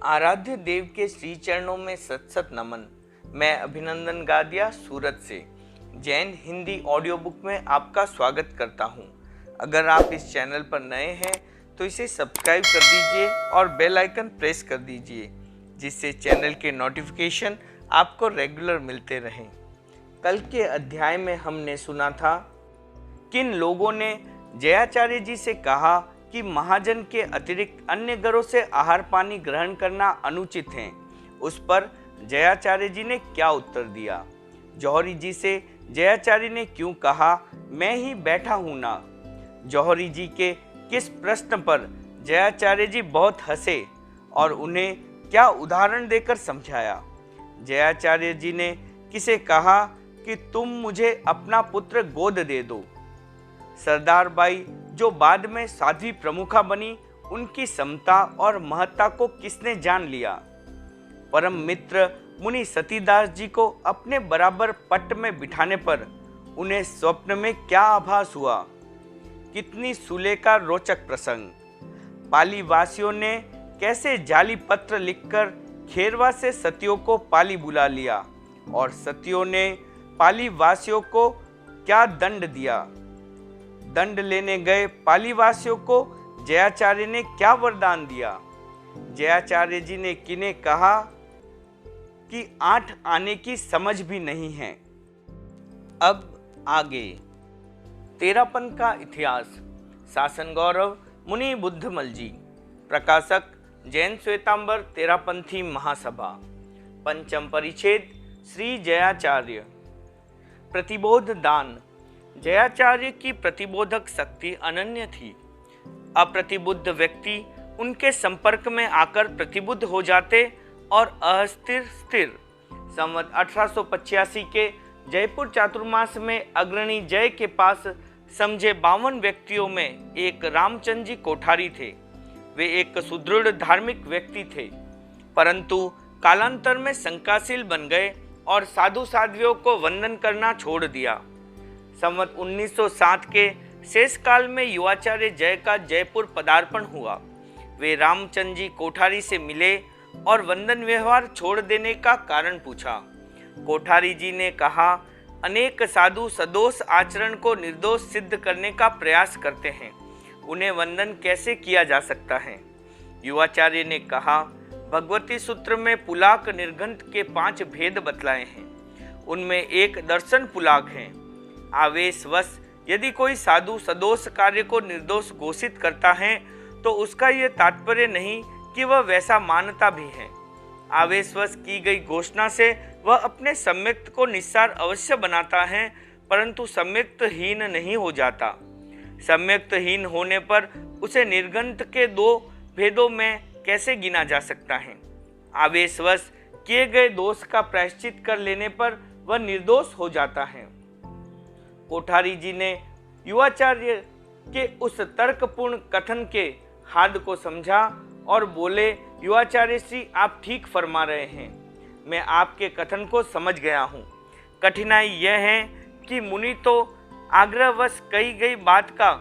आराध्य देव के श्री चरणों में सत सत नमन। मैं अभिनंदन गादिया सूरत से जैन हिंदी ऑडियो बुक में आपका स्वागत करता हूं। अगर आप इस चैनल पर नए हैं तो इसे सब्सक्राइब कर दीजिए और बेल आइकन प्रेस कर दीजिए, जिससे चैनल के नोटिफिकेशन आपको रेगुलर मिलते रहें। कल के अध्याय में हमने सुना था किन लोगों ने जयाचार्य जी से कहा कि महाजन के अतिरिक्त अन्य घरों से आहार पानी ग्रहण करना अनुचित है। उस पर जयाचार्य जी ने क्या उत्तर दिया? जौहरी जी से जयाचार्य ने क्यों कहा मैं ही बैठा हूं ना? जौहरी जी के किस प्रश्न पर जयाचार्य जी बहुत हंसे और उन्हें क्या उदाहरण देकर समझाया? जयाचार्य जी ने किसे कहा कि तुम मुझे अपना पुत्र गोद दे दो? सरदार बाई जो बाद में साध्वी प्रमुखा बनी, उनकी समता और महत्ता को किसने जान लिया? परम मित्र मुनि सतीदास जी को अपने बराबर पट में बिठाने पर उन्हें स्वप्न में क्या आभास हुआ? कितनी सुलेखा रोचक प्रसंग। पाली वासियों ने कैसे जाली पत्र लिखकर खेरवा से सतियों को पाली बुला लिया और सतियों ने पाली वासियों को क्या दंड दिया? दंड लेने गए पाली वासियों को जयाचार्य ने क्या वरदान दिया? जयाचार्य जी ने किन्हें कहा कि 8 आने की समझ भी नहीं है? अब आगे। तेरापन का इतिहास। शासन गौरव मुनि बुद्धमल जी। प्रकाशक जैन श्वेतांबर तेरापंथी महासभा। पंचम परिच्छेद श्री जयाचार्य। प्रतिबोध दान। जयाचार्य की प्रतिबोधक शक्ति अनन्य थी। अप्रतिबुद्ध व्यक्ति उनके संपर्क में आकर प्रतिबुद्ध हो जाते और अस्थिर स्थिर। संवत 1885 के जयपुर चातुर्मास में अग्रणी जय के पास समझे 52 व्यक्तियों में एक रामचंद्र जी कोठारी थे। वे एक सुदृढ़ धार्मिक व्यक्ति थे, परंतु कालांतर में शंकाशील बन गए और साधु साध्वियों को वंदन करना छोड़ दिया। संवत 1907 के शेष काल में युवाचार्य जय का जयपुर पदार्पण हुआ। वे रामचंद्र जी कोठारी से मिले और वंदन व्यवहार छोड़ देने का कारण पूछा। कोठारी जी ने कहा, अनेक साधु सदोष आचरण को निर्दोष सिद्ध करने का प्रयास करते हैं, उन्हें वंदन कैसे किया जा सकता है? युवाचार्य ने कहा, भगवती सूत्र में पुलाक निर्घंट के 5 भेद बतलाए हैं, उनमें एक दर्शन पुलाक है। आवेशवश यदि कोई साधु सदोष कार्य को निर्दोष घोषित करता है तो उसका यह तात्पर्य नहीं कि वह वैसा मानता भी है। आवेशवश की गई घोषणा से वह अपने सम्यक्त को निस्सार अवश्य बनाता है, परंतु सम्यक्तहीन नहीं हो जाता। सम्यक्तहीन होने पर उसे निर्घंट के 2 भेदों में कैसे गिना जा सकता है? आवेशवश किए गए दोष का प्रायश्चित कर लेने पर वह निर्दोष हो जाता है। कोठारी जी ने युवाचार्य के उस तर्कपूर्ण कथन के हाद को समझा और बोले, युवाचार्य श्री आप ठीक फरमा रहे हैं, मैं आपके कथन को समझ गया हूँ। कठिनाई यह है कि मुनि तो आग्रहवश कही गई बात का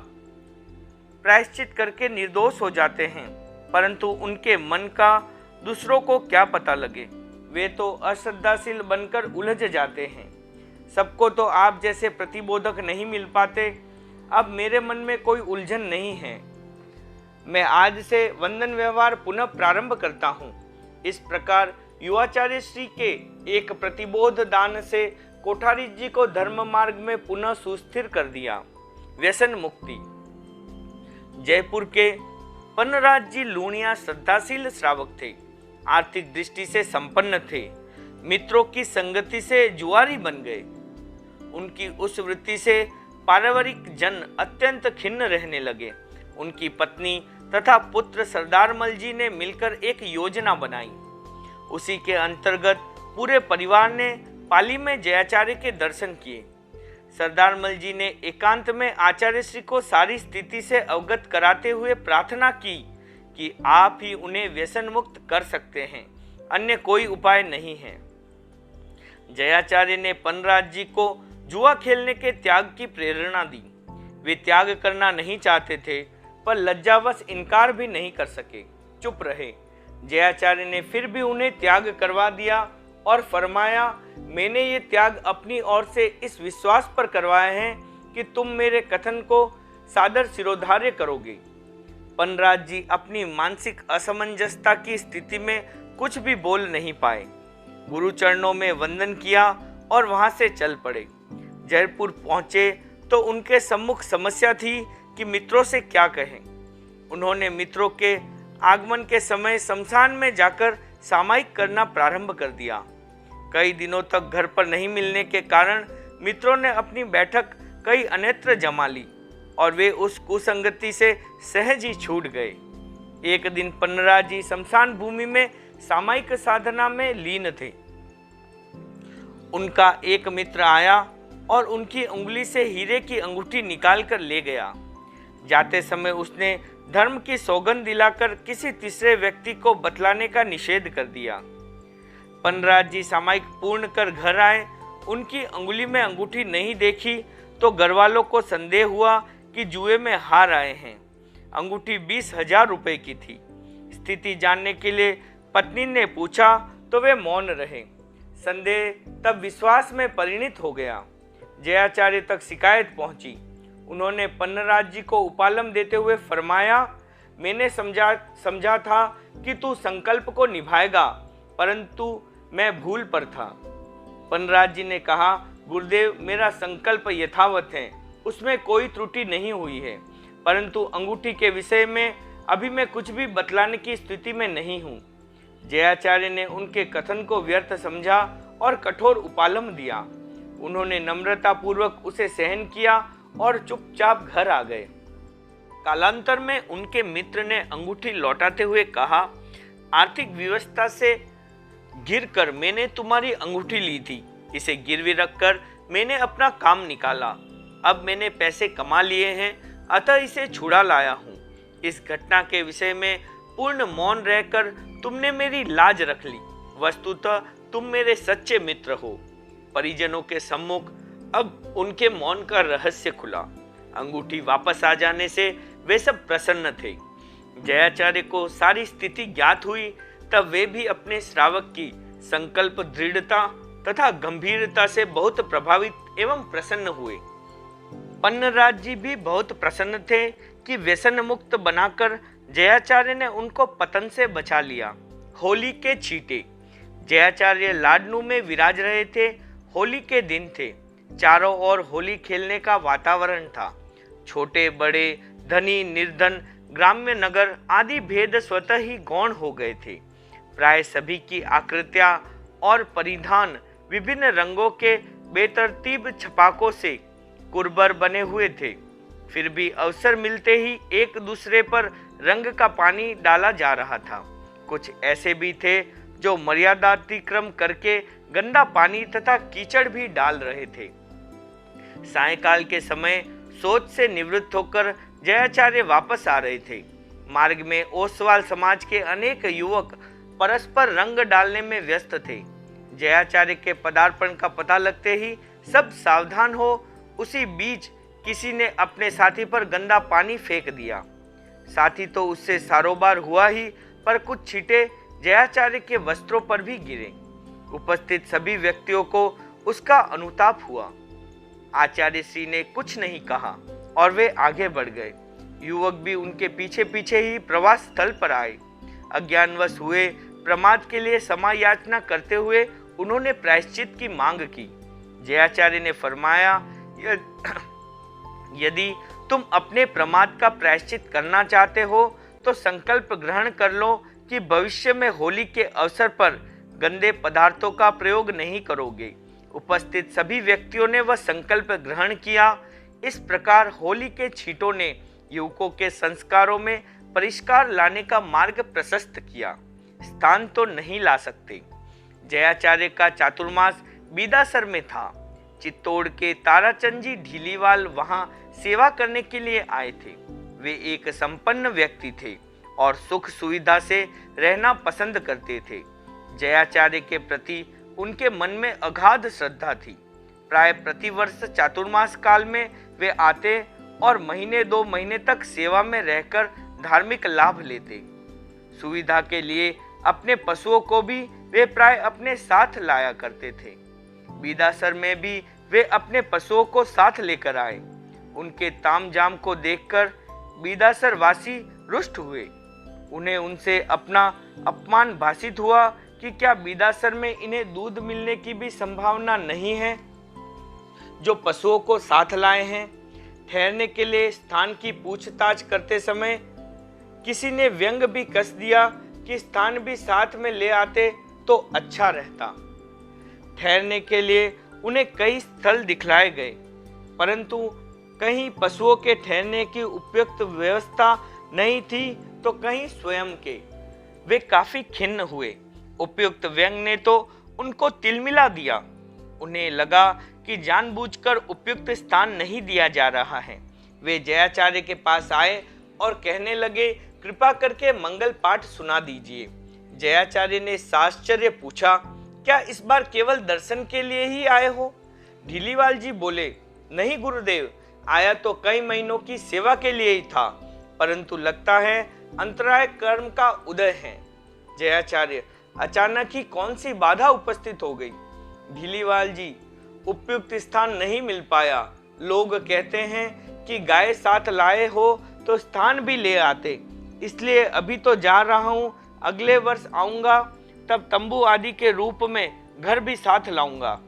प्रायश्चित करके निर्दोष हो जाते हैं, परंतु उनके मन का दूसरों को क्या पता लगे? वे तो अश्रद्धाशील बनकर उलझ जाते हैं। सबको तो आप जैसे प्रतिबोधक नहीं मिल पाते। अब मेरे मन में कोई उलझन नहीं है। मैं आज से वंदन व्यवहार पुनः प्रारंभ करता हूँ। इस प्रकार युवाचार्य श्री के एक प्रतिबोध दान से कोठारी जी को धर्म मार्ग में पुनः सुस्थिर कर दिया। व्यसन मुक्ति। जयपुर के पन्नराज जी लूणिया श्रद्धाशील श्रावक थे, आर्थिक दृष्टि से संपन्न थे, मित्रों की संगति से जुआरी बन गए। उनकी उस वृत्ति से पारिवारिक जन अत्यंत खिन्न रहने लगे। उनकी पत्नी तथा पुत्र सरदार मल जी ने मिलकर एक योजना बनाई। उसी के अंतर्गत पूरे परिवार ने पाली में जयाचार्य के दर्शन किए। सरदार मल जी ने एकांत में आचार्य श्री को सारी स्थिति से अवगत कराते हुए प्रार्थना की कि आप ही उन्हें व्यसन मुक्त कर सकते हैं, अन्य कोई उपाय नहीं है। जयाचार्य ने पन्नराज जी को जुआ खेलने के त्याग की प्रेरणा दी। वे त्याग करना नहीं चाहते थे, पर लज्जावश इनकार भी नहीं कर सके, चुप रहे। जयाचार्य ने फिर भी उन्हें त्याग करवा दिया और फरमाया, मैंने ये त्याग अपनी ओर से इस विश्वास पर करवाए हैं कि तुम मेरे कथन को सादर सिरोधार्य करोगे। पनराज जी अपनी मानसिक असमंजसता की स्थिति में कुछ भी बोल नहीं पाए। गुरु चरणों में वंदन किया और वहां से चल पड़े। जयपुर पहुंचे तो उनके सम्मुख समस्या थी कि मित्रों से क्या कहें। उन्होंने मित्रों के आगमन के समय शमशान में जाकर सामायिक करना प्रारंभ कर दिया। कई दिनों तक घर पर नहीं मिलने के कारण मित्रों ने अपनी बैठक कई अन्यत्र जमा ली और वे उस कुसंगति से सहज ही छूट गए। एक दिन पन्नराज जी शमशान भूमि में सामायिक साधना में लीन थे। उनका एक मित्र आया और उनकी उंगली से हीरे की अंगूठी निकाल कर ले गया। जाते समय उसने धर्म की सौगंध दिलाकर किसी तीसरे व्यक्ति को बतलाने का निषेध कर दिया। पनराज जी सामायिक पूर्ण कर घर आए। उनकी अंगुली में अंगूठी नहीं देखी तो घरवालों को संदेह हुआ कि जुए में हार आए हैं। अंगूठी 20,000 रुपए की थी। स्थिति जानने के लिए पत्नी ने पूछा तो वे मौन रहे। संदेह तब विश्वास में परिणित हो गया। जयाचार्य तक शिकायत पहुंची। उन्होंने पन्नराज जी को उपालम देते हुए फरमाया, मैंने समझा था कि तू संकल्प को निभाएगा, परंतु मैं भूल पर था। पन्नराज जी ने कहा, गुरुदेव मेरा संकल्प यथावत है, उसमें कोई त्रुटि नहीं हुई है, परंतु अंगूठी के विषय में अभी मैं कुछ भी बतलाने की स्थिति में नहीं हूँ। जयाचार्य ने उनके कथन को व्यर्थ समझा और कठोर उपालम दिया। उन्होंने नम्रता पूर्वक उसे सहन किया और चुपचाप घर आ गए। कालांतर में उनके मित्र ने अंगूठी लौटाते हुए कहा, आर्थिक व्यवस्था से गिरकर मैंने तुम्हारी अंगूठी ली थी, इसे गिरवी रखकर मैंने अपना काम निकाला। अब मैंने पैसे कमा लिए हैं, अतः इसे छुड़ा लाया हूँ। इस घटना के विषय में पूर्ण मौन रहकर तुमने मेरी लाज रख ली। वस्तुतः तुम मेरे सच्चे मित्र हो। परिजनों के सम्मुख अब उनके मौन का रहस्य खुला। अंगूठी वापस आ जाने से वे सब प्रसन्न थे। जयाचार्य को सारी स्थिति ज्ञात हुई, तब वे भी अपने श्रावक की संकल्प दृढ़ता तथा गंभीरता से बहुत प्रभावित एवं प्रसन्न हुए। पन्नराज जी भी बहुत प्रसन्न थे कि व्यसन मुक्त बनाकर जयाचार्य ने उनको पतन से बचा लिया। होली के छींटे। जयाचार्य लाडनू में विराज रहे थे। होली के दिन थे। चारों ओर होली खेलने का वातावरण था। छोटे बड़े, धनी निर्धन, ग्राम्य नगर आदि भेद स्वतः ही गौण हो गए थे। प्राय सभी की आकृतियां और परिधान विभिन्न रंगों के बेतरतीब छपाकों से कुर्बर बने हुए थे। फिर भी अवसर मिलते ही एक दूसरे पर रंग का पानी डाला जा रहा था। कुछ ऐसे भी थे जो मर्यादातिक्रम करके गंदा पानी तथा कीचड़ भी डाल रहे थे। सायंकाल के समय सोच से निवृत्त होकर जयाचार्य वापस आ रहे थे। मार्ग में ओसवाल समाज के अनेक युवक परस्पर रंग डालने में व्यस्त थे। जयाचार्य के पदार्पण का पता लगते ही सब सावधान हो उसी बीच किसी ने अपने साथी पर गंदा पानी फेंक दिया। साथी तो उससे सारोबार हुआ ही, पर कुछ छींटे जयाचार्य के वस्त्रों पर भी गिरे। उपस्थित सभी व्यक्तियों को उसका अनुताप हुआ। आचार्य श्री ने कुछ नहीं कहा और वे आगे बढ़ गए। युवक भी उनके पीछे पीछे ही प्रवास स्थल पर आए। अज्ञानवश हुए प्रमाद के लिए क्षमा याचना करते हुए उन्होंने प्रायश्चित की मांग की। जयाचार्य ने फरमाया, यदि तुम अपने प्रमाद का प्रायश्चित करना चाहते हो तो संकल्प ग्रहण कर लो कि भविष्य में होली के अवसर पर गंदे पदार्थों का प्रयोग नहीं करोगे। उपस्थित सभी व्यक्तियों ने वह संकल्प ग्रहण किया। इस प्रकार होली के छींटों ने युवकों के संस्कारों में परिष्कार लाने का मार्ग प्रशस्त किया। स्थान तो नहीं ला सकते। जयाचार्य का चातुर्मास बीदासर में था। चित्तौड़ के ताराचंद जी ढीलीवाल वहां सेवा करने के लिए आए थे। वे एक संपन्न व्यक्ति थे और सुख सुविधा से रहना पसंद करते थे। जयाचार्य के प्रति उनके मन में अगाध श्रद्धा थी। प्राय प्रतिवर्ष चातुर्मास काल में वे आते और महीने 2 महीने तक सेवा में रहकर धार्मिक लाभ लेते। सुविधा के लिए अपने पशुओं को भी वे प्राय अपने साथ लाया करते थे। बीदासर में भी वे अपने पशुओं को साथ लेकर आए। उनके तामझाम को देखकर बीदासर वासी रुष्ट हुए। उन्हें उनसे अपना अपमान भासित हुआ कि क्या बीदासर में इन्हें दूध मिलने की भी संभावना नहीं है, जो पशुओं को साथ लाए हैं। ठहरने के लिए स्थान की पूछताछ करते समय किसी ने व्यंग भी कस दिया कि स्थान भी साथ में ले आते तो अच्छा रहता। ठहरने के लिए उन्हें कई स्थल दिखलाए गए, परंतु कहीं पशुओं के ठहरने की उपयुक्त व्यवस्था नहीं थी तो कहीं स्वयं के। वे काफी खिन्न हुए। उपयुक्त व्यंग ने तो उनको तिलमिला दिया। उन्हें लगा कि जानबूझकर उपयुक्त स्थान नहीं दिया जा रहा है। वे जयाचार्य के पास आए और कहने लगे, कृपा करके मंगल पाठ सुना दीजिए। जयाचार्य ने साश्चर्य पूछा, क्या इस बार केवल दर्शन के लिए ही आए हो? ढीलीवाल जी बोले, नहीं गुरुदेव, आया तो कई महीनों की सेवा के लिए ही था, परंतु लगता है अंतराय कर्म का उदय है। जयाचार्य, अचानक ही कौन सी बाधा उपस्थित हो गई? ढीलीवाल जी, उपयुक्त स्थान नहीं मिल पाया। लोग कहते हैं कि गाय साथ लाए हो तो स्थान भी ले आते, इसलिए अभी तो जा रहा हूँ। अगले वर्ष आऊंगा, तब तंबू आदि के रूप में घर भी साथ लाऊंगा।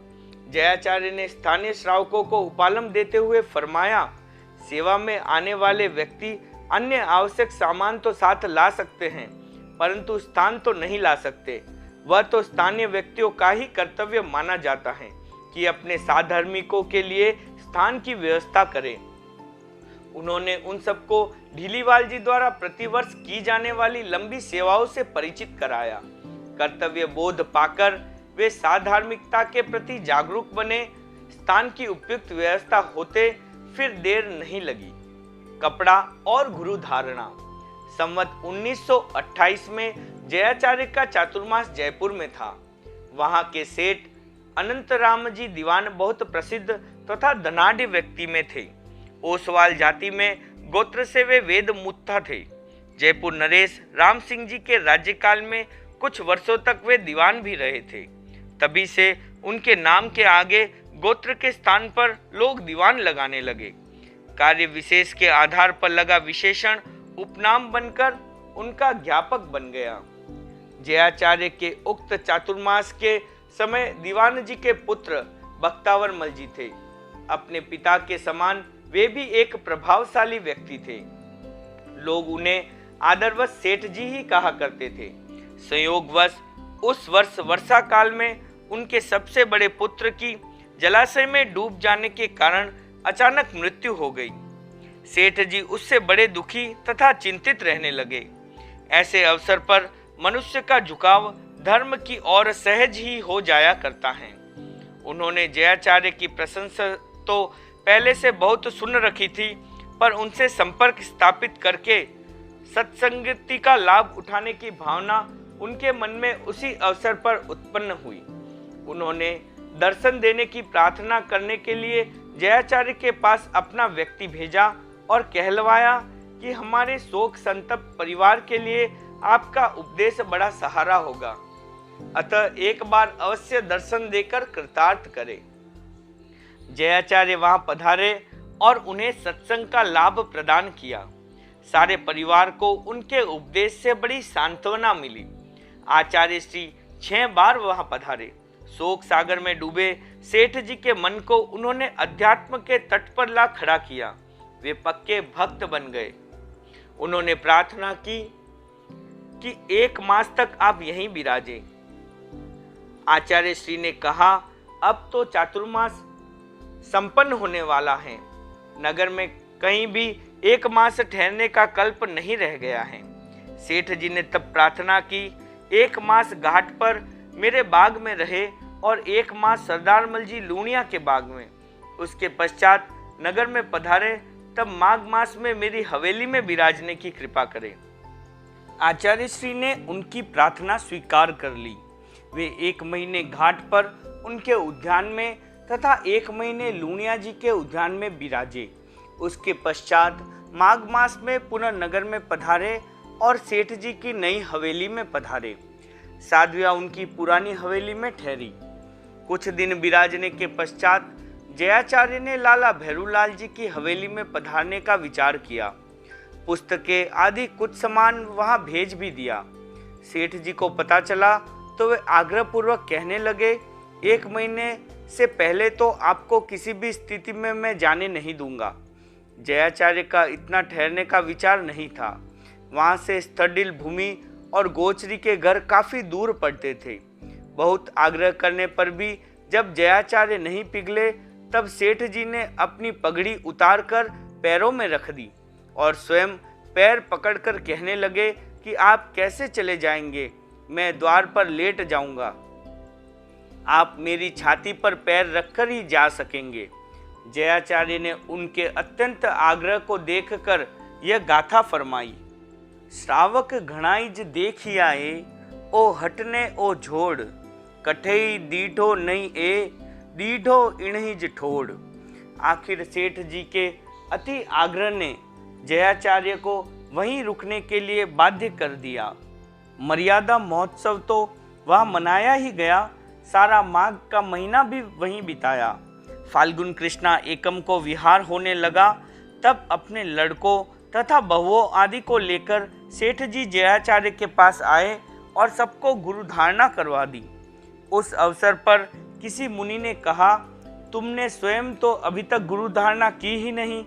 जयाचार्य ने स्थानीय श्रावकों को उपालम देते हुए फरमाया, सेवा में आने वाले व्यक्ति अन्य आवश्यक सामान तो साथ ला सकते हैं, परंतु स्थान तो नहीं ला सकते। वह तो स्थानीय व्यक्तियों का ही कर्तव्य माना जाता है कि अपने साधर्मिकों के लिए स्थान की व्यवस्था करें। उन्होंने उन सबको ढीलीवाल जी द्वारा प्रतिवर्ष की जाने वाली लंबी सेवाओं से परिचित कराया। कर्तव्य बोध पाकर वे साधार्मिकता के प्रति जागरूक बने। स्थान की उपयुक्त व्यवस्था होते फिर देर नहीं लगी। कपड़ा और गुरु धारणा। संवत 1928 में जयाचार्य का चातुर्मास जयपुर में था। वहां के सेठ अनंतराम जी दीवान बहुत प्रसिद्ध तथा धनाढ़ व्यक्ति में थे। ओसवाल जाति में गोत्र से वे वेद मुत्ता थे। जयपुर नरेश राम सिंह जी के राज्यकाल में कुछ वर्षों तक वे दीवान भी रहे थे। तभी से उनके नाम के आगे गोत्र के स्थान पर लोग दीवान लगाने लगे। कार्य विशेष के आधार पर लगा विशेषण उपनाम बनकर उनका ज्ञापक बन गया। जयाचार्य के उक्त चातुर्मास के समय दीवान जी के पुत्र बख्तावर मल जी थे। अपने पिता के समान वे भी एक प्रभावशाली व्यक्ति थे। लोग उन्हें आदरवश सेठ जी ही कहा करते थे। संयोगवश उस वर्ष वर्षा काल में उनके सबसे बड़े पुत्र की जलाशय में डूब जाने के कारण अचानक मृत्यु हो गई। सेठ जी उससे बड़े दुखी तथा चिंतित रहने लगे। ऐसे अवसर पर मनुष्य का झुकाव धर्म की ओर सहज ही हो जाया करता है। उन्होंने जयाचार्य की प्रशंसा तो पहले से बहुत सुन रखी थी, पर उनसे संपर्क स्थापित करके सत्संगति का लाभ उठाने की भावना उनके मन में उसी अवसर पर उत्पन्न हुई। उन्होंने दर्शन देने की प्रार्थना करने के लिए जयाचार्य के पास अपना व्यक्ति भेजा और कहलवाया कि हमारे शोक संतप्त परिवार के लिए आपका उपदेश बड़ा सहारा होगा, अतः एक बार अवश्य दर्शन देकर कृतार्थ करें। जयाचार्य वहां पधारे और उन्हें सत्संग का लाभ प्रदान किया। सारे परिवार को उनके उपदेश से बड़ी सांत्वना मिली। आचार्य श्री 6 बार वहां पधारे। शोक सागर में डूबे सेठ जी के मन को उन्होंने अध्यात्म के तट पर ला खड़ा किया। वे पक्के भक्त बन गए। उन्होंने प्रार्थना की कि 1 मास तक आप यहीं विराजे। आचार्य श्री ने कहा, अब तो चातुर्मास संपन्न होने वाला है। नगर में कहीं भी 1 मास ठहरने का कल्प नहीं रह गया है। सेठ जी ने तब प्रार्थना की, 1 मास घाट पर मेरे बाग में रहे और 1 मास सरदार मल जी लूणिया के बाग में। उसके पश्चात नगर में पधारे, तब माघ मास में मेरी हवेली में विराजने की कृपा करें। आचार्य श्री ने उनकी प्रार्थना स्वीकार कर ली। वे 1 महीने घाट पर उनके उद्यान में तथा 1 महीने लूणिया जी के उद्यान में विराजे। उसके पश्चात माघ मास में पुनः नगर में पधारे और सेठ जी की नई हवेली में पधारे। साध्वियाँ उनकी पुरानी हवेली में ठहरी। कुछ दिन बिराजने के पश्चात जयाचार्य ने लाला भैरूलाल जी की हवेली में पधारने का विचार किया। पुस्तकें आदि कुछ सामान वहां भेज भी दिया। सेठ जी को पता चला तो वे आग्रहपूर्वक कहने लगे, 1 महीने से पहले तो आपको किसी भी स्थिति में मैं जाने नहीं दूंगा। जयाचार्य का इतना ठहरने का विचार नहीं था। वहां से स्थडिल भूमि और गोचरी के घर काफी दूर पड़ते थे। बहुत आग्रह करने पर भी जब जयाचार्य नहीं पिघले तब सेठ जी ने अपनी पगड़ी उतारकर पैरों में रख दी और स्वयं पैर पकड़कर कहने लगे कि आप कैसे चले जाएंगे, मैं द्वार पर लेट जाऊंगा, आप मेरी छाती पर पैर रखकर ही जा सकेंगे। जयाचार्य ने उनके अत्यंत आग्रह को देखकर यह गाथा फरमाई। श्रावक घणाइज देखी आए, ओ हटने ओ झोड़, कठई दीठो नहीं ए, दीठो इणहिज ठोड़। आखिर सेठ जी के अति आग्रह ने जयाचार्य को वहीं रुकने के लिए बाध्य कर दिया। मर्यादा महोत्सव तो वह मनाया ही गया, सारा माघ का महीना भी वहीं बिताया। फाल्गुन कृष्णा एकम को विहार होने लगा, तब अपने लड़कों तथा बहुओं आदि को लेकर सेठ जी जयाचार्य के पास आए और सबको गुरु धारणा करवा दी। उस अवसर पर किसी मुनि ने कहा, तुमने स्वयं तो अभी तक गुरु धारणा की ही नहीं।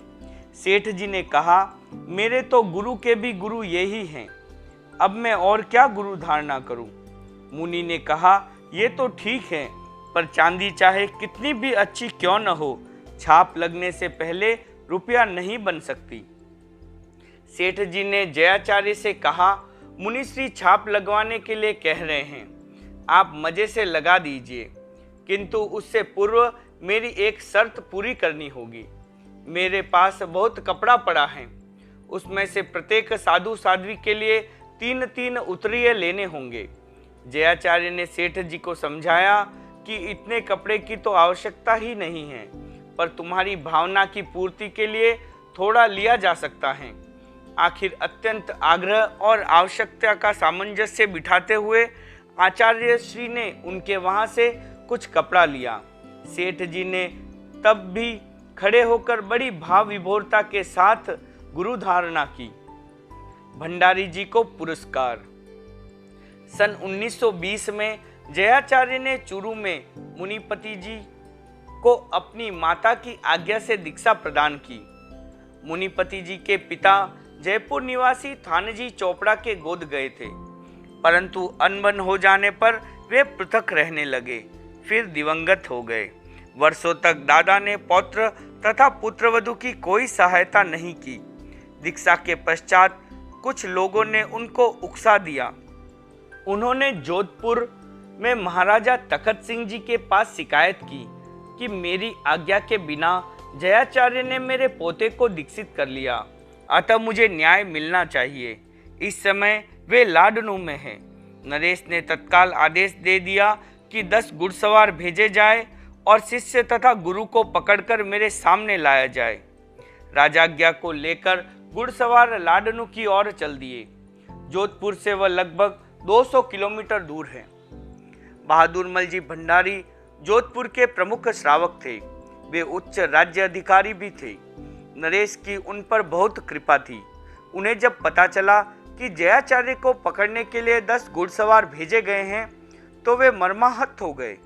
सेठ जी ने कहा, मेरे तो गुरु के भी गुरु यही हैं, अब मैं और क्या गुरु धारणा करूं। मुनि ने कहा, ये तो ठीक है, पर चांदी चाहे कितनी भी अच्छी क्यों न हो, छाप लगने से पहले रुपया नहीं बन सकती। सेठ जी ने जयाचार्य से कहा, मुनिश्री छाप लगवाने के लिए कह रहे हैं, आप मजे से लगा दीजिए, किंतु उससे पूर्व मेरी एक शर्त पूरी करनी होगी। मेरे पास बहुत कपड़ा पड़ा है, उसमें से प्रत्येक साधु साध्वी के लिए 3-3 उतरीय लेने होंगे। जयाचार्य ने सेठ जी को समझाया कि इतने कपड़े की तो आवश्यकता ही नहीं है, पर तुम्हारी भावना की पूर्ति के लिए थोड़ा लिया जा सकता है। आखिर अत्यंत आग्रह और आवश्यकता का सामंजस्य बिठाते हुए आचार्य श्री ने उनके वहां से कुछ कपड़ा लिया। सेठ जी ने तब भी खड़े होकर बड़ी भाव विभोरता के साथ गुरु धारणा की। भंडारी जी को पुरस्कार। सन 1920 में जयाचार्य ने चूरू में मुनिपति जी को अपनी माता की आज्ञा से दीक्षा प्रदान की। मुनिपति जी के पिता जयपुर निवासी थानजी चोपड़ा के गोद गए थे, परंतु अनबन हो जाने पर वे पृथक रहने लगे, फिर दिवंगत हो गए। वर्षों तक दादा ने पौत्र तथा पुत्रवधू की कोई सहायता नहीं की। दीक्षा के पश्चात कुछ लोगों ने उनको उकसा दिया। उन्होंने जोधपुर में महाराजा तखत सिंह जी के पास शिकायत की कि मेरी आज्ञा के बिना जयाचार्य ने मेरे पोते को दीक्षित कर लिया, अतः मुझे न्याय मिलना चाहिए। इस समय वे लाडनू में हैं। नरेश ने तत्काल आदेश दे दिया कि 10 घुड़सवार भेजे जाए और शिष्य तथा गुरु को पकड़कर मेरे सामने लाया जाए। राजाज्ञा को लेकर घुड़सवार लाडनू की ओर चल दिए। जोधपुर से वह लगभग 200 किलोमीटर दूर है। बहादुरमल जी भंडारी जोधपुर के प्रमुख श्रावक थे। वे उच्च राज्य अधिकारी भी थे। नरेश की उन पर बहुत कृपा थी। उन्हें जब पता चला कि जयाचार्य को पकड़ने के लिए 10 घुड़सवार भेजे गए हैं तो वे मर्माहत हो गए।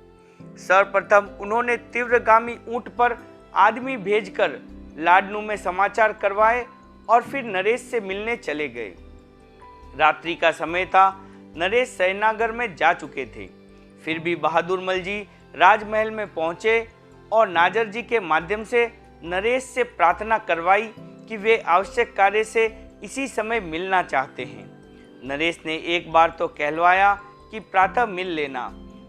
सर्वप्रथम उन्होंने तीव्रगामी ऊंट पर आदमी भेजकर लाडनू में समाचार करवाए और फिर नरेश से मिलने चले गए। रात्रि का समय था। नरेश सैनागर में जा चुके थे। फिर भी बहादुरमल जी राजमहल में पहुंचे और नाजर जी के माध्यम से नरेश से प्रार्थना करवाई कि वे आवश्यक कार्य से इसी समय मिलना चाहते हैं। नरेश ने एक बार तो कहलवाया कि प्रातः मिल लेना,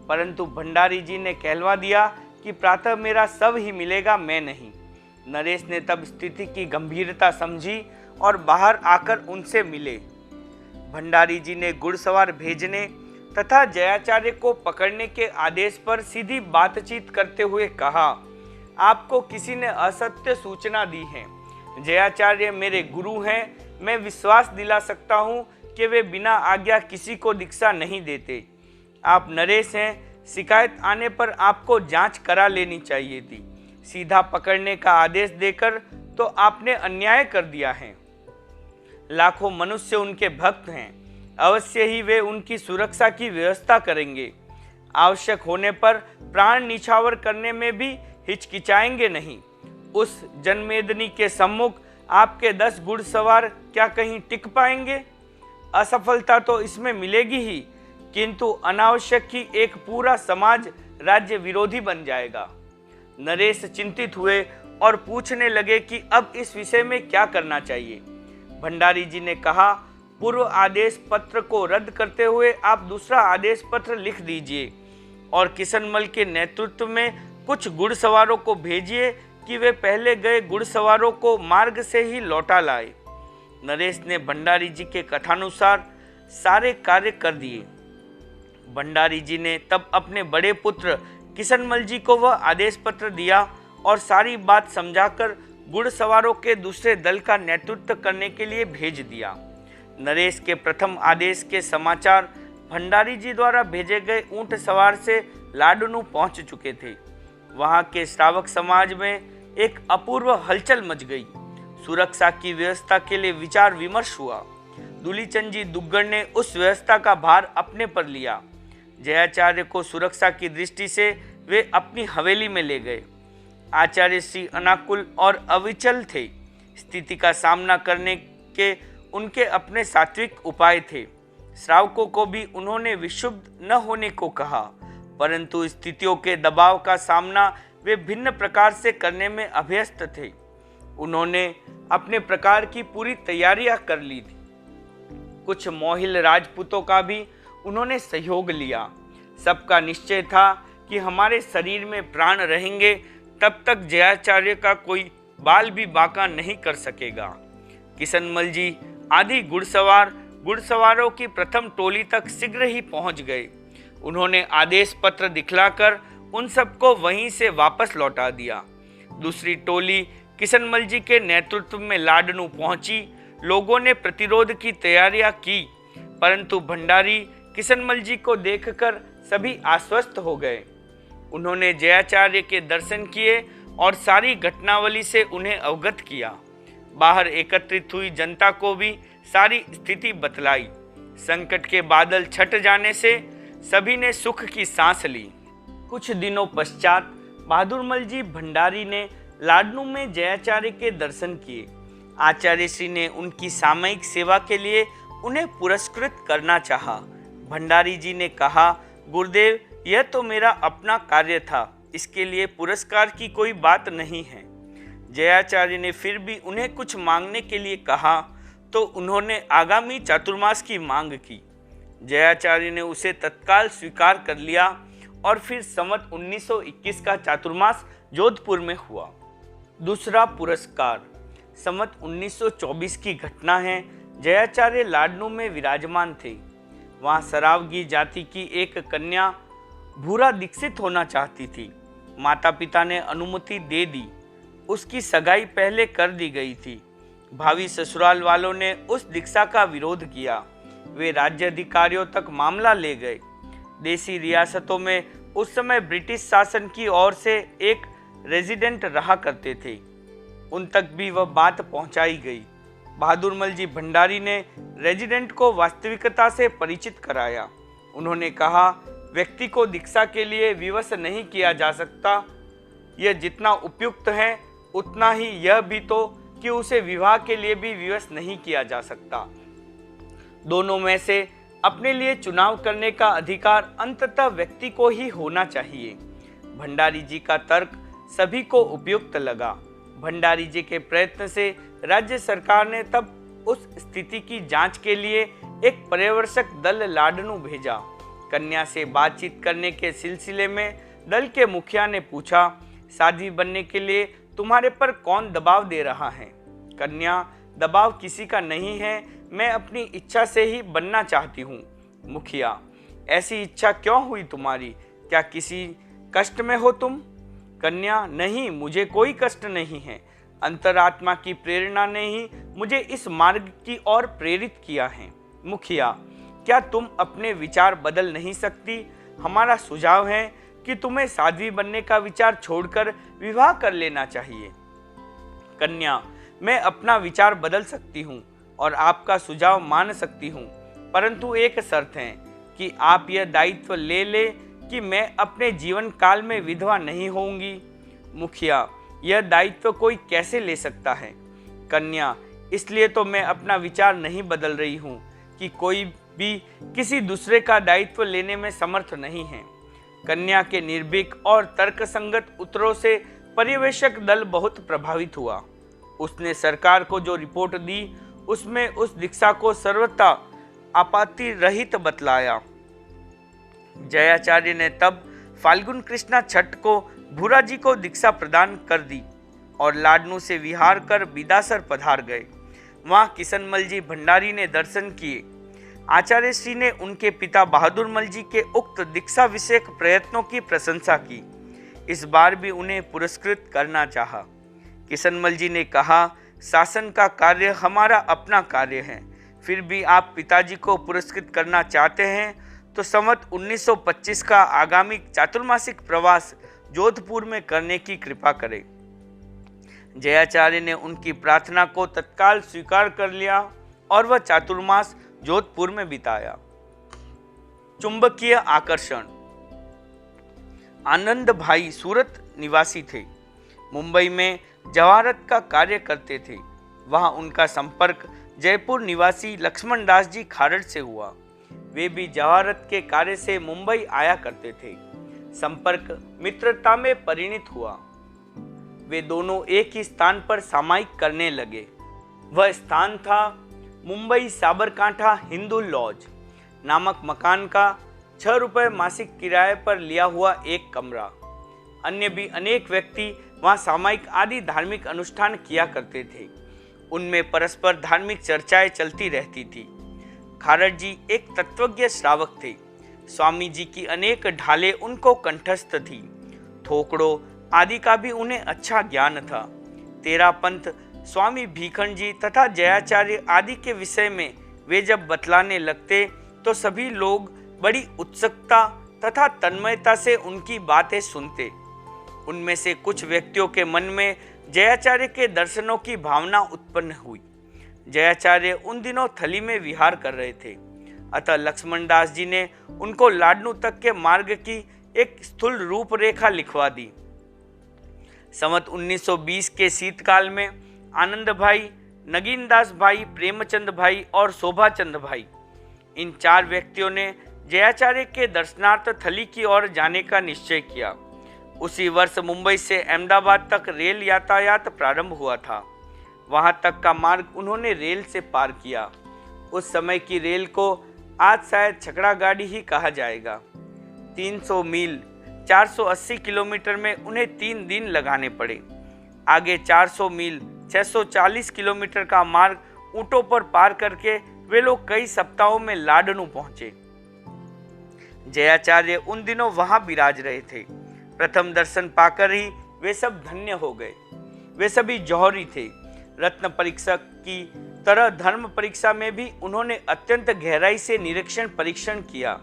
परंतु भंडारी जी ने कहलवा दिया कि प्रातः मेरा सब ही मिलेगा, मैं नहीं। नरेश ने तब स्थिति की गंभीरता समझी और बाहर आकर उनसे मिले। भंडारी जी ने घुड़सवार भेजने तथा जयाचार्य को पकड़ने के आदेश पर सीधी बातचीत करते हुए कहा, आपको किसी ने असत्य सूचना दी है। जयाचार्य मेरे गुरु हैं। मैं विश्वास दिला सकता हूँ कि वे बिना आज्ञा किसी को दीक्षा नहीं देते। आप नरेश हैं, शिकायत आने पर आपको जांच करा लेनी चाहिए थी। सीधा पकड़ने का आदेश देकर तो आपने अन्याय कर दिया है। लाखों मनुष्य उनके भक्त हैं, अवश्य ही वे उनकी सुरक्षा की व्यवस्था करेंगे। आवश्यक होने पर प्राण निछावर करने में भी हिचकिचाएंगे नहीं। उस जनमेदनी के सम्मुख आपके 10 घुड़सवार क्या कहीं टिक पाएंगे? असफलता तो इसमें मिलेगी ही, किंतु अनावश्यक ही एक पूरा समाज राज्य विरोधी बन जाएगा। नरेश चिंतित हुए और पूछने लगे कि अब इस विषय में क्या करना चाहिए। भंडारी जी ने कहा, पूर्व आदेश पत्र को रद्द करते हुए आप दूसरा आदेश पत्र लिख दीजिए और किशनमल के नेतृत्व में कुछ घुड़सवारों को भेजिए कि वे पहले गए घुड़सवारों को मार्ग से ही लौटा लाए। नरेश ने भंडारी जी के कथानुसार सारे कार्य कर दिए। भंडारी जी ने तब अपने बड़े पुत्र किशनमल जी को वह आदेश पत्र दिया और सारी बात समझाकर घुड़सवारों के दूसरे दल का नेतृत्व करने के लिए भेज दिया। नरेश के प्रथम आदेश के समाचार भंडारी जी द्वारा भेजे गए ऊंट सवार से लाडनू पहुंच चुके थे। वहां के श्रावक समाज में एक अपूर्व हलचल मच गई। सुरक्षा की व्यवस्था के लिए विचार विमर्श हुआ। दूलीचंद जी दुग्गड़ ने उस व्यवस्था का भार अपने पर लिया। जयाचार्य को सुरक्षा की दृष्टि से वे अपनी हवेली में ले गए। आचार्य श्री अनाकुल और अविचल थे। स्थिति का सामना करने के उनके अपने सात्विक उपाय थे। श्रावकों को भी उन्होंने विक्षुब्ध न होने को कहा, परंतु स्थितियों के दबाव का सामना वे भिन्न प्रकार से करने में अभ्यस्त थे। उन्होंने अपने प्रकार की पूरी तैयारियां कर ली थी। कुछ मोहिल राजपूतों का भी उन्होंने सहयोग लिया। सबका निश्चय था कि हमारे शरीर में प्राण रहेंगे तब तक जयाचार्य का कोई बाल भी बांका नहीं कर सकेगा। किशनमल जी आदि घुड़सवारों की प्रथम टोली तक शीघ्र ही पहुंच गए। उन्होंने आदेश पत्र दिखलाकर उन सबको वहीं से वापस लौटा दिया। दूसरी टोली किशनमल जी के नेतृत्व में लाडनू पहुंची। लोगों ने प्रतिरोध की तैयारियां की, परंतु भंडारी किशनमल जी को देखकर सभी आश्वस्त हो गए। उन्होंने जयाचार्य के दर्शन किए और सारी घटनावली से उन्हें अवगत किया। बाहर एकत्रित हुई जनता को भी सारी स्थिति बतलाई। संकट के बादल छट जाने से सभी ने सुख की सांस ली। कुछ दिनों पश्चात बहादुरमल जी भंडारी ने लाडनू में जयाचार्य के दर्शन किए। आचार्य श्री ने उनकी सामयिक सेवा के लिए उन्हें पुरस्कृत करना चाहा। भंडारी जी ने कहा, गुरुदेव, यह तो मेरा अपना कार्य था, इसके लिए पुरस्कार की कोई बात नहीं है। जयाचार्य ने फिर भी उन्हें कुछ मांगने के लिए कहा तो उन्होंने आगामी चातुर्मास की मांग की। जयाचार्य ने उसे तत्काल स्वीकार कर लिया और फिर संवत 1921 का चातुर्मास जोधपुर में हुआ। दूसरा पुरस्कार संवत 1924 की घटना है। जयाचार्य लाडनू में विराजमान थे। वहाँ सरावगी जाति की एक कन्या भूरा दीक्षित होना चाहती थी। माता पिता ने अनुमति दे दी। उसकी सगाई पहले कर दी गई थी। भावी ससुराल वालों ने उस दीक्षा का विरोध किया। वे राज्य अधिकारियों तक मामला ले गए। देसी रियासतों में उस समय ब्रिटिश शासन की ओर से एक रेजिडेंट रहा करते थे, उन तक भी वह बात पहुंचाई गई। बहादुरमल जी भंडारी ने रेजिडेंट को वास्तविकता से परिचित कराया। उन्होंने कहा, व्यक्ति को दीक्षा के लिए विवश नहीं किया जा सकता। यह जितना उपयुक्त है उतना ही यह भी तो कि उसे विवाह के लिए भी विवश नहीं किया जा सकता। दोनों में से अपने लिए चुनाव करने का अधिकार अंततः व्यक्ति को ही होना चाहिए। भंडारी जी का तर्क सभी को उपयुक्त लगा। भंडारी जी के प्रयत्न से राज्य सरकार ने तब उस स्थिति की जांच के लिए एक पर्यवेक्षक दल लाडनू भेजा। कन्या से बातचीत करने के सिलसिले में दल के मुखिया ने पूछा, साध्वी बनने के लिए तुम्हारे पर कौन दबाव दे रहा है? कन्या, दबाव किसी का नहीं है, मैं अपनी इच्छा से ही बनना चाहती हूँ। मुखिया, ऐसी इच्छा क्यों हुई तुम्हारी? क्या किसी कष्ट में हो तुम? कन्या, नहीं, मुझे कोई कष्ट नहीं है। अंतरात्मा की प्रेरणा ने ही मुझे इस मार्ग की ओर प्रेरित किया है। मुखिया, क्या तुम अपने विचार बदल नहीं सकती? हमारा सुझाव है कि तुम्हें साध्वी बनने का विचार छोड़कर विवाह कर लेना चाहिए। कन्या, मैं अपना विचार बदल सकती हूँ और आपका सुझाव मान सकती हूँ, परंतु एक शर्त है कि आप यह दायित्व ले ले कि मैं अपने जीवन काल में विधवा नहीं होंगी। मुखिया, यह दायित्व कोई कैसे ले सकता है? कन्या, इसलिए तो मैं अपना विचार नहीं बदल रही हूँ कि कोई भी किसी दूसरे का दायित्व लेने में समर्थ नहीं है। कन्या के निर्भीक और तर्कसंगत उत्तरों से पर्यवेक्षक दल बहुत प्रभावित हुआ। उसने सरकार को जो रिपोर्ट दी उसमें उस दीक्षा को सर्वथा आपत्ति रहित बतलाया। जयाचार्य ने तब फाल्गुन कृष्णा छठ को भूरा जी को दीक्षा प्रदान कर दी और लाडनू से विहार कर बिदासर पधार गए। वहाँ किशनमल जी भंडारी ने दर्शन किए। आचार्य श्री ने उनके पिता बहादुर मल जी के उक्त दीक्षा विषयक प्रयत्नों की प्रशंसा की। इस बार भी उन्हें पुरस्कृत करना चाहा। किशनमल जी ने कहा, शासन का कार्य हमारा अपना कार्य है, फिर भी आप पिताजी को पुरस्कृत करना चाहते हैं तो संवत 1925 का आगामी चातुर्मासिक प्रवास जोधपुर में करने की कृपा करें। जयाचार्य ने उनकी प्रार्थना को तत्काल स्वीकार कर लिया और वह चातुर्मास जोधपुर में बिताया। चुंबकीय आकर्षण। आनंद भाई सूरत निवासी थे। मुंबई में जवाहरत का कार्य करते थे। वहां उनका संपर्क जयपुर निवासी लक्ष्मण दास जी खारड़ से हुआ। वे भी जवाहरत के कार्य से मुंबई आया करते थे। संपर्क मित्रता में परिणित हुआ। वे दोनों एक ही स्थान पर सामायिक करने लगे। वह स्थान था मुंबई साबरकांठा हिंदू लॉज नामक मकान का 6 रुपये मासिक किराए पर लिया हुआ एक कमरा। अन्य भी अनेक व्यक्ति वहां सामायिक आदि धार्मिक अनुष्ठान किया करते थे। उनमें परस्पर धार्मिक चर्चाएं चलती रहती थी। खारड़ जी एक तत्वज्ञ श्रावक थे। स्वामी जी की अनेक ढालें उनको कंठस्थ थी। थोकड़ों आदि का भी उन्हें अच्छा ज्ञान था। तेरापंथ, स्वामी भीखंड जी तथा जयाचार्य आदि के विषय में वे जब बतलाने लगते तो सभी लोग बड़ी उत्सुकता तथा तन्मयता से उनकी बातें सुनते। उनमें से कुछ व्यक्तियों के मन में जयाचार्य के दर्शनों की भावना उत्पन्न हुई। जयाचार्य उन दिनों थली में विहार कर रहे थे, अतः लक्ष्मण दास जी ने उनको लाडनू तक के मार्ग की एक स्थूल रूपरेखा लिखवा दी। संवत 1920 के शीतकाल में आनंद भाई, नगीन दास भाई, प्रेमचंद भाई और शोभाचंद भाई, इन 4 व्यक्तियों ने जयाचार्य के दर्शनार्थ थली की ओर जाने का निश्चय किया। उसी वर्ष मुंबई से अहमदाबाद तक रेल यातायात प्रारंभ हुआ था। वहां तक का मार्ग उन्होंने रेल से पार किया। उस समय की रेल को आज शायद छकड़ा गाड़ी ही कहा जाएगा। 300 मील 480 किलोमीटर में उन्हें 3 दिन लगाने पड़े। आगे 400 मील 640 किलोमीटर का मार्ग ऊंटों पर पार करके वे लोग कई सप्ताहों में लाडनू पहुंचे। जयाचार्य उन दिनों वहां विराज रहे थे। प्रथम दर्शन पाकर ही वे सब धन्य हो गए। वे सभी जौहरी थे। रत्न परीक्षक की तरह धर्म परीक्षा में भी उन्होंने अत्यंत गहराई से निरीक्षण परीक्षण किया।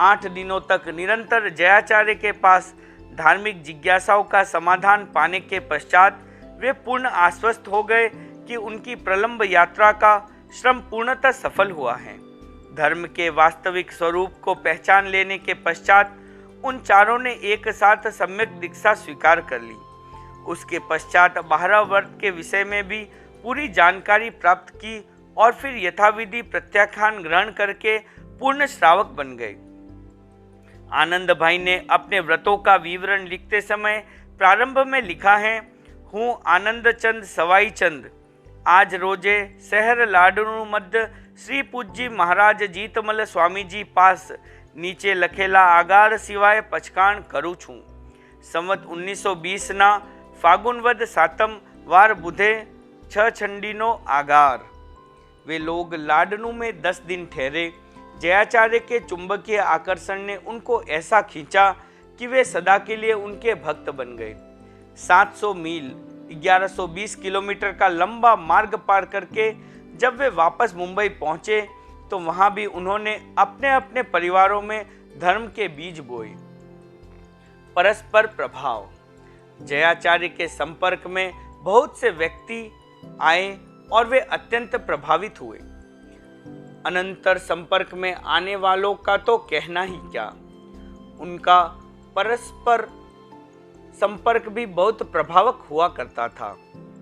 8 दिनों तक निरंतर जयाचार्य के पास धार्मिक जिज्ञासाओं का समाधान पाने के पश्चात वे पूर्ण आश्वस्त हो गए कि उनकी प्रलंब यात्रा का श्रम पूर्णतः सफल हुआ है। धर्म के वास्तविक स्वरूप को पहचान लेने के पश्चात उन चारों ने एक साथ सम्यक दीक्षा स्वीकार कर ली। उसके पश्चात 12 वर्ष के विषय में भी पूरी जानकारी प्राप्त की और फिर यथाविधि प्रत्याख्यान ग्रहण करके पूर्ण श्रावक बन गए। आनंद भाई ने अपने व्रतों का विवरण लिखते समय प्रारंभ में लिखा है, हूँ आनंद चंद सवाई चंद, आज रोजे शहर लाडनू मध्य श्री पूज्य महाराज जीतमल स्वामी जी पास નીચે લખેલા આગાર સિવાય પચકાણ કરું છું। સંવત 1920 ના ફાગુન વદ 7મ વાર બુધે 6 છંડીનો આગાર। वे लोग लाडनू में 10 दिन ठहरे। जयाचार्य के चुंबकीय आकर्षण ने उनको ऐसा खींचा कि वे सदा के लिए उनके भक्त बन गए। 700 मील 1120 किलोमीटर का लंबा मार्ग पार करके जब वे वापस मुंबई पहुंचे तो वहां भी उन्होंने अपने अपने परिवारों में धर्म के बीज बोए। परस्पर प्रभाव। जयाचार्य के संपर्क में बहुत से व्यक्ति आए और वे अत्यंत प्रभावित हुए। अनंतर संपर्क में आने वालों का तो कहना ही क्या, उनका परस्पर संपर्क भी बहुत प्रभावक हुआ करता था।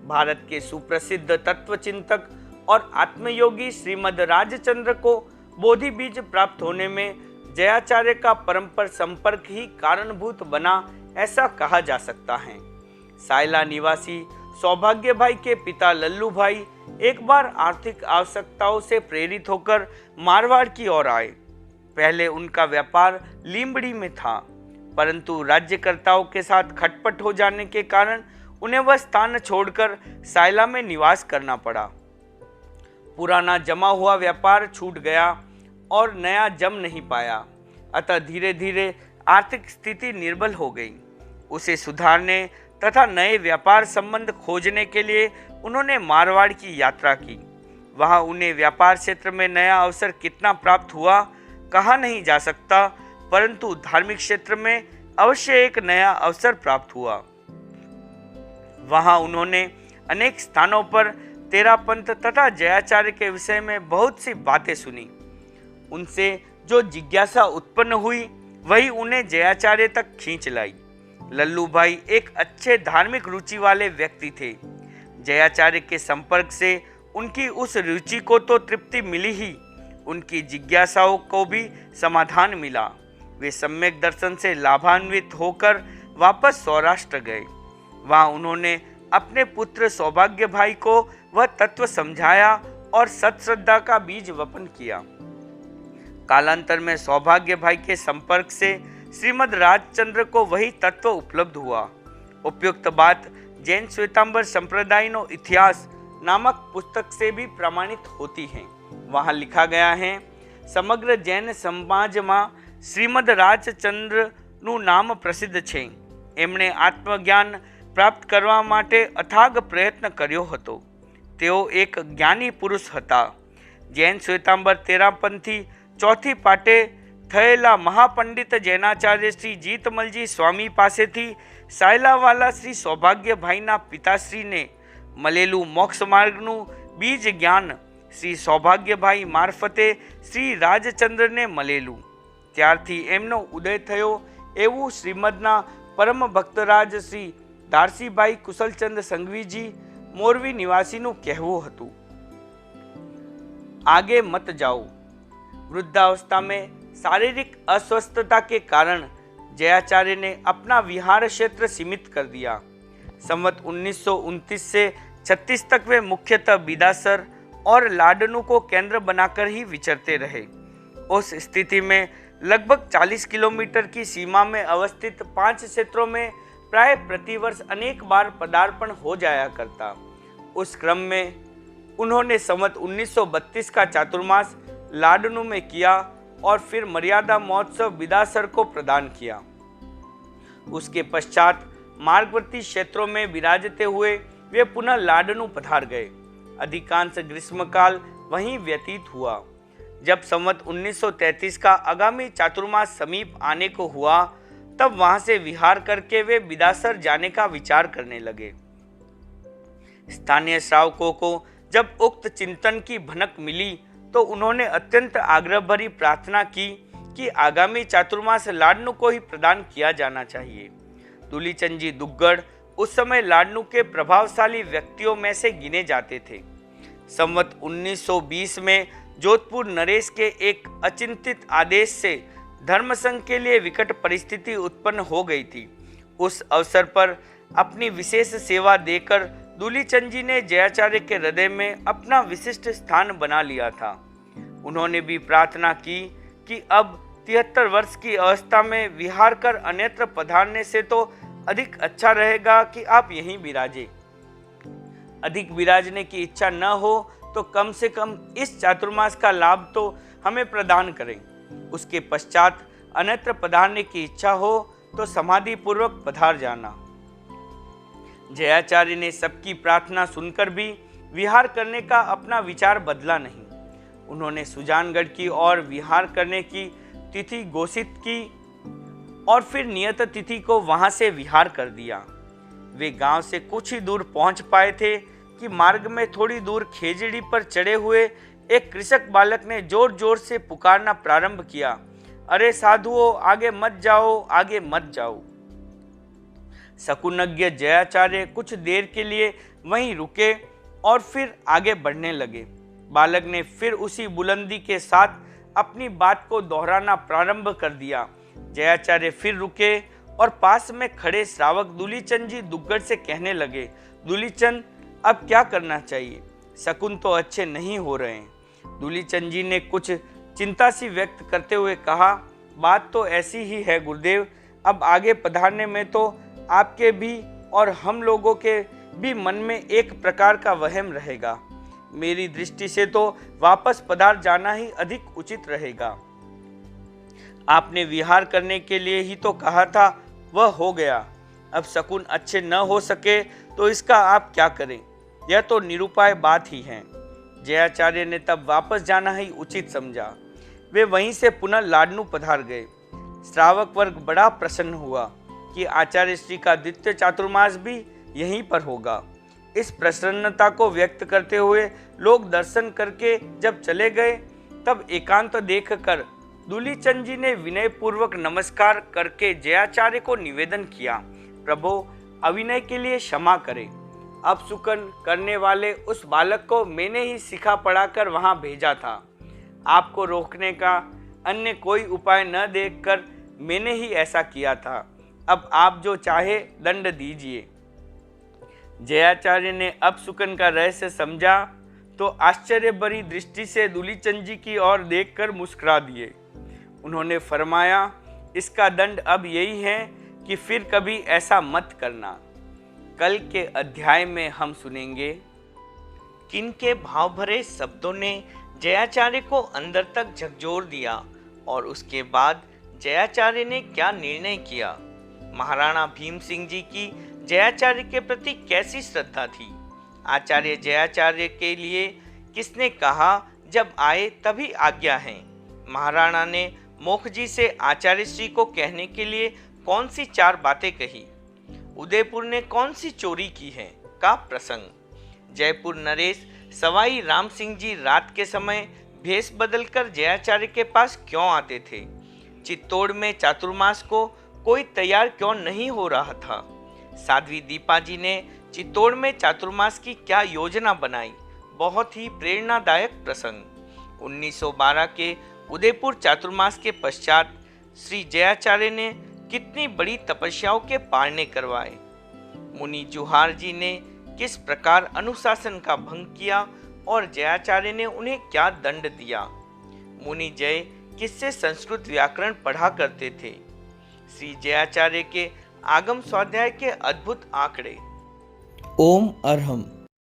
भारत के सुप्रसिद्ध तत्वचिंतक और आत्मयोगी श्रीमद राजचंद्र को बोधि बीज प्राप्त होने में जयाचार्य का परस्पर संपर्क ही कारणभूत बना, ऐसा कहा जा सकता है। सायला निवासी सौभाग्य भाई के पिता लल्लू भाई एक बार आर्थिक आवश्यकताओं से प्रेरित होकर मारवाड़ की ओर आए। पहले उनका व्यापार लीमड़ी में था, परंतु राज्यकर्ताओं के साथ खटपट हो जाने के कारण उन्हें वह स्थान छोड़कर सायला में निवास करना पड़ा। पुराना जमा हुआ व्यापार छूट गया और नया जम नहीं पाया, अतः धीरे धीरे आर्थिक स्थिति निर्बल हो गई। उसे सुधारने तथा नए व्यापार संबंध खोजने के लिए उन्होंने मारवाड़ की यात्रा की। वहां उन्हें व्यापार क्षेत्र में नया अवसर कितना प्राप्त हुआ कहा नहीं जा सकता, परंतु धार्मिक क्षेत्र में अवश्य एक नया अवसर प्राप्त हुआ। वहां उन्होंने अनेक स्थानों पर तेरापंथ तथा जयाचार्य के विषय में बहुत सी बातें सुनी। उनसे जो जिज्ञासा उत्पन्न हुई वही उन्हें जयाचार्य तक खींच लाई। लल्लू भाई एक अच्छे धार्मिक रुचि वाले व्यक्ति थे। जयाचार्य के संपर्क से उनकी उस रुचि को तो तृप्ति मिली ही, उनकी जिज्ञासाओं को भी समाधान मिला। वे सम्यक दर्शन से लाभान्वित होकर वापस सौराष्ट्र गए। वहां उन्होंने अपने पुत्र सौभाग्य भाई को वह तत्व समझाया और सत्श्रद्धा का बीज वपन किया। कालांतर में सौभाग्य भाई के संपर्क से श्रीमद राजचंद्र को वही तत्व उपलब्ध हुआ। उपयुक्त बात जैन श्वेतांबर संप्रदायनो इतिहास नामक पुस्तक से भी प्रमाणित होती है। वहां लिखा गया है, समग्र जैन समाज में श्रीमद राजचंद्र નું નામ પ્રસિદ્ધ છે। એમણે આત્મજ્ઞાન પ્રાપ્ત કરવા માટે અથાગ પ્રયત્ન કર્યો હતો। તેઓ એક જ્ઞાની પુરુષ હતા। જૈન શ્વેતાંબર તેરાપંથી ચોથી પાટે થયેલા મહાપંડિત જૈનાચાર્ય શ્રી જીતમલજી સ્વામી પાસેથી સાયલાવાલા શ્રી સૌભાગ્યભાઈના પિતાશ્રીને મળેલું મોક્ષ માર્ગનું બીજ જ્ઞાન શ્રી સૌભાગ્યભાઈ મારફતે શ્રી રાજચંદ્રને મળેલું। ત્યારથી એમનો ઉદય થયો એવું શ્રીમદના પરમ ભક્તરાજ શ્રી ધારસીભાઈ કુશલચંદ સંઘવીજી મોરવી નિવાસીનું કહેવું હતું। आगे मत जाओ। वृद्धावस्था में शारीरिक अस्वस्थता के कारण जयाचार्य ने अपना विहार क्षेत्र सीमित कर दिया। संवत 1929 से 36 तक वे मुख्यतः बिदासर और लाडनू को केंद्र बनाकर ही विचरते रहे। उस स्थिति में लगभग 40 किलोमीटर की सीमा में अवस्थित 5 क्षेत्रों में प्राय प्रतिवर्ष अनेक बार पदार्पण हो जाया करता। उस क्रम में उन्होंने संवत 1932 का चातुर्मास लाडनू में किया और फिर मर्यादा महोत्सव बिदासर को प्रदान किया। उसके पश्चात मार्गवर्ती क्षेत्रों में विराजते हुए वे पुनः लाडनू पधार गए। अधिकांश ग्रीष्मकाल वहीं व्यतीत हुआ। जब संवत 1933 का आगामी चातुर्मास समीप आने को हुआ, तब वहां से विहार करके वे बिदासर जाने का विचार करने लगे। स्थानीय श्रावकों को जब उक्त चिंतन की भनक मिली तो उन्होंने अत्यंत आग्रह भरी प्रार्थना की कि आगामी चातुर्मास लाडनू को ही प्रदान किया जाना चाहिए। दूलीचंद जी दुग्गड़ उस समय लाडनू के प्रभावशाली व्यक्तियों में से गिने जाते थे। संवत 1920 में जोधपुर नरेश के एक अचिंतित आदेश से धर्मसंघ के लिए विकट परिस्थिति उत्पन्न हो गई थी। उस अवसर पर अपनी विशेष सेवा देकर दूलीचंद जी ने जयाचार्य के हृदय में अपना विशिष्ट स्थान बना लिया था। उन्होंने भी प्रार्थना की कि अब 73 वर्ष की अवस्था में विहार कर अन्यत्र पधारने से तो अधिक अच्छा रहेगा कि आप यहीं विराजे। अधिक विराजने की इच्छा न हो तो कम से कम इस चातुर्मास का लाभ तो हमें प्रदान करें। उसके पश्चात अन्यत्र पधारने की इच्छा हो तो समाधि पूर्वक पधार जाना। जयाचार्य ने सबकी प्रार्थना सुनकर भी विहार करने का अपना विचार बदला नहीं। उन्होंने सुजानगढ़ की ओर विहार करने की तिथि घोषित की और फिर नियत तिथि को वहां से विहार कर दिया। वे गांव से कुछ ही दूर पहुंच पाए थे कि मार्ग में थोड़ी दूर खेजड़ी पर चढ़े हुए एक कृषक बालक ने जोर जोर से पुकारना प्रारंभ किया, अरे साधुओं, आगे मत जाओ, आगे मत जाओ। शकुनज्ञ जयाचार्य कुछ देर के लिए वहीं रुके और फिर आगे बढ़ने लगे। बालक ने फिर उसी बुलंदी के साथ अपनी बात को दोहराना प्रारंभ कर दिया। जयाचार्य फिर रुके और पास में खड़े श्रावक दूलीचंद जी दुग्गड़ से कहने लगे, दूलीचंद, अब क्या करना चाहिए? शकुन तो अच्छे नहीं हो रहे हैं। दूलीचंद जी ने कुछ चिंता सी व्यक्त करते हुए कहा, बात तो ऐसी ही है गुरुदेव, अब आगे पधारने में तो आपके भी और हम लोगों के भी मन में एक प्रकार का वहम रहेगा। मेरी दृष्टि से तो वापस पधार जाना ही अधिक उचित रहेगा। आपने विहार करने के लिए ही तो कहा था, वह हो गया। अब शकुन अच्छे न हो सके तो इसका आप क्या करें? यह तो निरुपाय बात ही है। जयाचार्य ने तब वापस जाना ही उचित समझा। वे वहीं से पुनः लाडनू पधार गए। श्रावक वर्ग बड़ा प्रसन्न हुआ कि आचार्य श्री का द्वितीय चातुर्मास भी यहीं पर होगा। इस प्रसन्नता को व्यक्त करते हुए लोग दर्शन करके जब चले गए, तब एकांत देखकर दूलीचंद जी ने विनय पूर्वक नमस्कार करके जयाचार्य को निवेदन किया, प्रभु, अविनय के लिए क्षमा करें। अपशुकन करने वाले उस बालक को मैंने ही सिखा पढ़ाकर वहां भेजा था। आपको रोकने का अन्य कोई उपाय न देखकर मैंने ही ऐसा किया था। अब आप जो चाहे दंड दीजिए। जयाचार्य ने अपशुकन का रहस्य समझा तो आश्चर्य भरी दृष्टि से दूलीचंद जी की ओर देखकर मुस्कुरा दिए। उन्होंने फरमाया, इसका दंड अब यही है कि फिर कभी ऐसा मत करना। कल के अध्याय में हम सुनेंगे किन के भाव भरे शब्दों ने जयाचार्य को अंदर तक झकझोर दिया और उसके बाद जयाचार्य ने क्या निर्णय किया। महाराणा भीम सिंह जी की जयाचार्य के प्रति कैसी श्रद्धा थी। आचार्य जयाचार्य के लिए किसने कहा, जब आए तभी आज्ञा है। महाराणा ने मोखजी से आचार्य श्री को कहने के लिए कौन सी 4 बातें कही। उदयपुर ने कौन सी चोरी की है का प्रसंग। जयपुर नरेश सवाई राम सिंह जी रात के समय भेष बदलकर जयाचार्य के पास क्यों आते थे। चित्तौड़ में चातुर्मास को कोई तैयार क्यों नहीं हो रहा था। साध्वी दीपा जी ने चित्तौड़ में चातुर्मास की क्या योजना बनाई। बहुत ही प्रेरणादायक प्रसंग। 1912 के उदयपुर चातुर्मास के पश्चात श्री जयाचार्य ने कितनी बड़ी तपस्याओं के पारने करवाए। मुनि जुहार जी ने किस प्रकार अनुशासन का भंग किया और जयाचार्य ने उन्हें क्या दंड दिया। मुनि जय किससे संस्कृत व्याकरण पढ़ा करते थे। श्री जयाचार्य के आगम स्वाध्याय के अद्भुत आंकड़े। ओम अरहम।